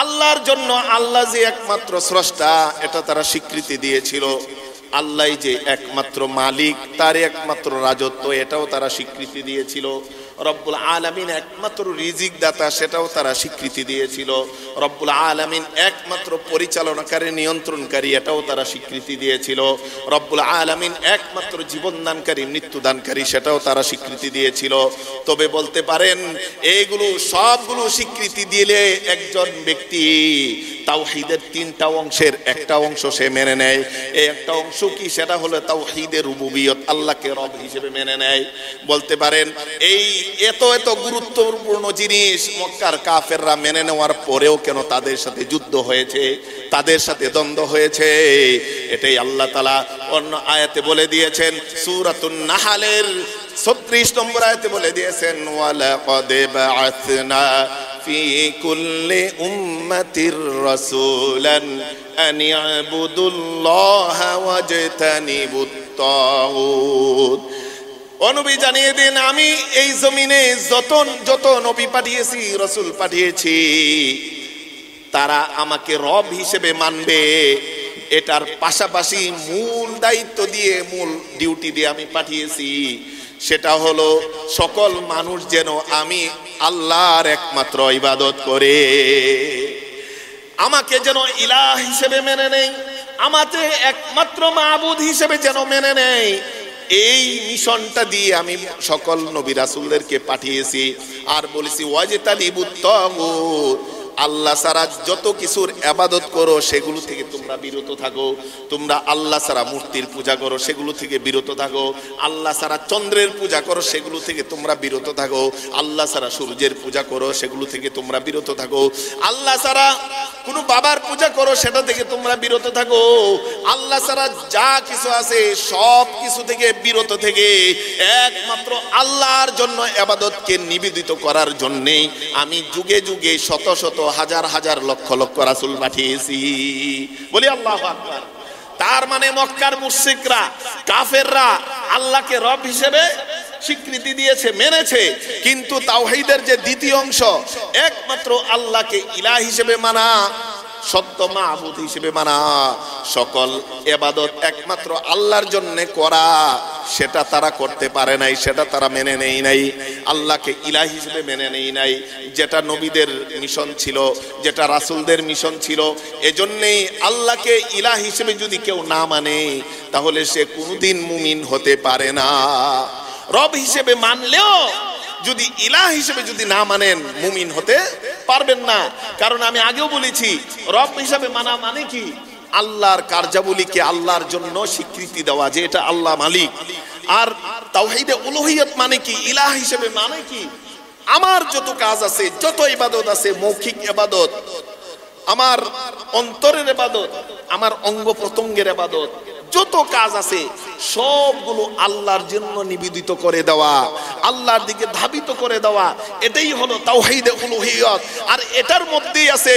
আল্লাহর জন্য আল্লাহ যে একমাত্র স্রষ্টা এটা তারা স্বীকৃতি দিয়েছিল, আল্লাহ যে একমাত্র মালিক, তার একমাত্র রাজত্ব এটাও তারা স্বীকৃতি দিয়েছিল, রব্বুল আলামিন একমাত্র রিজিক দাতা সেটাও তারা স্বীকৃতি দিয়েছিল, রব্বুল আলামিন একমাত্র পরিচালনাকারী নিয়ন্ত্রণকারী এটাও তারা স্বীকৃতি দিয়েছিল, রব্বুল আলামিন একমাত্র জীবনদানকারী মৃত্যুদানকারী সেটাও তারা স্বীকৃতি দিয়েছিল। তবে বলতে পারেন এইগুলো সবগুলো স্বীকৃতি দিলে একজন ব্যক্তি তাওহীদের 3টা অংশের একটা অংশ সে মেনে নেয়। এই একটা অংশ কি? সেটা হলো তাওহীদের রুবুবিয়ত, আল্লাহকে রব হিসেবে মেনে নেয়। বলতে পারেন এই এত এত গুরুত্বপূর্ণ জিনিস মক্কার কাফেররা মেনে নেওয়ার পরেও কেন তাদের সাথে যুদ্ধ হয়েছে, তাদের সাথে দ্বন্দ্ব হয়েছে? এটাই আল্লাহ তাআলা অন্য আয়াতে বলে দিয়েছেন, সূরাতুন নাহলের 36 নম্বর আয়াতে বলে দিয়েছেন, ওয়ালাকাদ বাআসনা ফি কুল্লি উম্মাতির রাসূলান আন ইবুদুল্লাহা ওয়াজতানিবুত তাগুত। ও নবী, জানিয়ে দিন, আমি এই জমিনে যত নবী পাঠিয়েছি, রাসূল পাঠিয়েছি, তারা আমাকে রব হিসেবে মানবে। এটার পাশাপাশি মূল দায়িত্ব দিয়ে, মূল ডিউটি দিয়ে আমি পাঠিয়েছি, সেটা হলো সকল মানুষ যেন আমি আল্লাহর একমাত্র ইবাদত করে, আমাকে যেন ইলাহ হিসেবে মেনে নেয়, আমাকে একমাত্র মাবুদ হিসেবে যেন মেনে নেয়। এই মিশনটা দিয়ে আমি সকল নবী রাসূলদেরকে পাঠিয়েছি। আর বলেছি ওয়াজতানিবুত তাগুত, আল্লাহ ছাড়া যত কিছুর ইবাদত করো সেগুলো থেকে তোমরা বিরত থাকো। তোমরা আল্লাহ ছাড়া মূর্তির পূজা করো সেগুলো থেকে বিরত থাকো। আল্লাহ ছাড়া চন্দ্রের পূজা করো সেগুলো থেকে তোমরা বিরত থাকো। আল্লাহ ছাড়া সূর্যের পূজা করো সেগুলো থেকে তোমরা বিরত থাকো। আল্লাহ ছাড়া কোনো বাবার পূজা করো সেটা থেকে তোমরা বিরত থাকো। আল্লাহ ছাড়া যা কিছু আছে সব কিছু থেকে বিরত থেকে একমাত্র আল্লাহর জন্য ইবাদতকে নিবেদিত করার জন্যই আমি যুগে যুগে শত শত হাজার হাজার লক্ষ লক্ষ রাসূল পাঠিয়েছি। বলি আল্লাহু আকবার। তার মানে মক্কার মুশরিকরা কাফেররা আল্লাহকে রব হিসেবে স্বীকৃতি দিয়েছে, মেনেছে, কিন্তু তাওহীদের যে দ্বিতীয় অংশ একমাত্র আল্লাহকে ইলাহ হিসেবে মানা, সত্য মাবুদ হিসেবে মানা, সকল ইবাদত একমাত্র আল্লাহর জন্য করা, সেটা তারা করতে পারে নাই, সেটা তারা মেনে নেই নাই। আল্লাহকে ইলাহ হিসেবে মেনে নেই নাই, যেটা নবীদের মিশন ছিল, যেটা রাসূলদের মিশন ছিল। এজন্যই আল্লাহকে ইলাহ হিসেবে যদি কেউ না মানে তাহলে সে কোনোদিন মুমিন হতে পারে না। রব হিসেবে মানলেও যদি ইলাহ হিসেবে যদি না মানেন মুমিন হতে পারবেন না। কারণ আমি আগেও বলেছি, রব হিসেবে মানা মানে কি? আল্লাহর কার্যাবলীকে আল্লাহর জন্য স্বীকৃতি দেওয়া যে এটা আল্লাহ মালিক। আর তাওহীদে উলুহিয়ত মানে কি? ইলাহ হিসেবে মানে কি? আমার যত কাজ আছে, যত ইবাদত আছে, মৌখিক ইবাদত, আমার অন্তরের ইবাদত, আমার অঙ্গ প্রত্যঙ্গের ইবাদত, যত কাজ আছে সবগুলো আল্লাহর জন্য নিবেদিত করে দেওয়া, আল্লাহর দিকে ধাবিত করে দেওয়া, এটাই হলো তাওহীদে উলুহিয়ত। আর এটার মধ্যেই আছে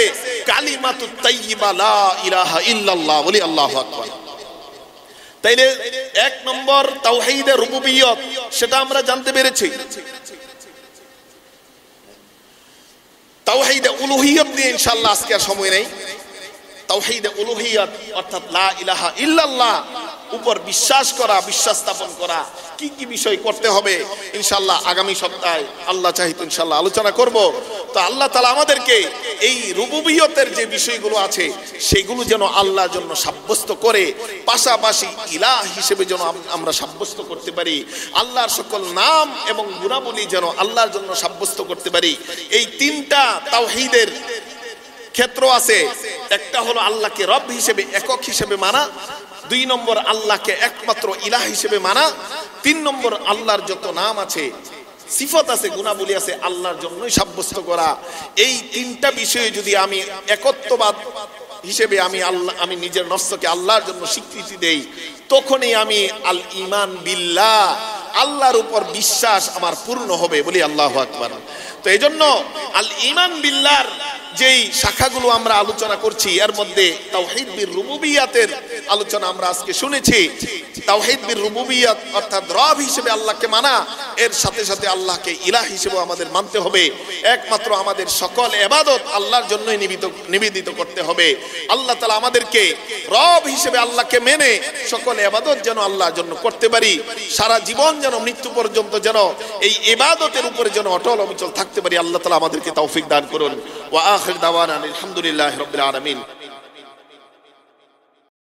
কালিমাতুত তাইয়্যিবা লা ইলাহা ইল্লাল্লাহ। বলি আল্লাহু আকবার। তাইলে এক নম্বর তাওহীদে রুবুবিয়ত, সেটা আমরা জানতে পেরেছি। তাওহীদে উলুহিয়ত নিয়ে ইনশাআল্লাহ আজকে আর সময় নেই। তাওহীদে উলুহিয়ত অর্থাৎ লা ইলাহা ইল্লাল্লাহ উপর বিশ্বাস করা, বিশ্বাস স্থাপন করা, কি কি বিষয় করতে হবে ইনশাআল্লাহ আগামী সপ্তাহে আল্লাহ চাহিত ইনশাআল্লাহ আলোচনা করব। তো আল্লাহ তাআলা আমাদেরকে এই রুবুবিয়তের যে বিষয়গুলো আছে সেগুলো যেন আল্লাহর জন্য সাব্যস্ত করে, পাশাপাশি ইলাহ হিসেবে যেন আমরা সাব্যস্ত করতে পারি, আল্লাহর সকল নাম এবং গুণাবলী যেন আল্লাহর জন্য সাব্যস্ত করতে পারি। এই তিনটা তাওহীদের ক্ষেত্র আছে। একটা হলো আল্লাহকে রব হিসেবে একক হিসেবে মানা, দুই নম্বর আল্লাহকে একমাত্র ইলাহ হিসেবে মানা, তিন নম্বর আল্লাহর যত নাম আছে, সিফত আছে, গুণাবলী আছে আল্লাহর জন্যই সাব্যস্ত করা। এই তিনটা বিষয়ে যদি আমি একত্ববাদ হিসেবে আমি নিজের নফসকে আল্লাহর জন্য স্বীকৃতি দেই, তখনই আমি আল ঈমান বিল্লাহ, আল্লাহর উপর বিশ্বাস আমার পূর্ণ হবে। বলি আল্লাহু আকবার। তো এইজন্য আল ঈমান বিল্লাহর যেই শাখাগুলো আমরা আলোচনা করছি এর মধ্যে তাওহীদ বির রুবুবিয়াতের আলোচনা আমরা আজকে শুনেছি। তাওহীদ বির রুবুবিয়াত অর্থাৎ রব হিসেবে আল্লাহকে মানা, এর সাথে সাথে আল্লাহকে ইলাহ হিসেবে আমাদের মানতে হবে। একমাত্র আমাদের সকল ইবাদত আল্লাহর জন্যই নিবেদিত করতে হবে। আল্লাহ তাআলা আমাদেরকে রব হিসেবে আল্লাহকে মেনে সকল ইবাদত যেন আল্লাহর জন্য করতে পারি, সারা জীবন যেন মৃত্যু পর্যন্ত যেন এই ইবাদতের উপরে যেন অটল অবিচল থাকতে পারি। আল্লাহ তাআলা আমাদেরকে তৌফিক দান করুন। ওয়া আখির দাওয়ানা আলহামদুলিল্লাহি রাব্বিল আলামিন।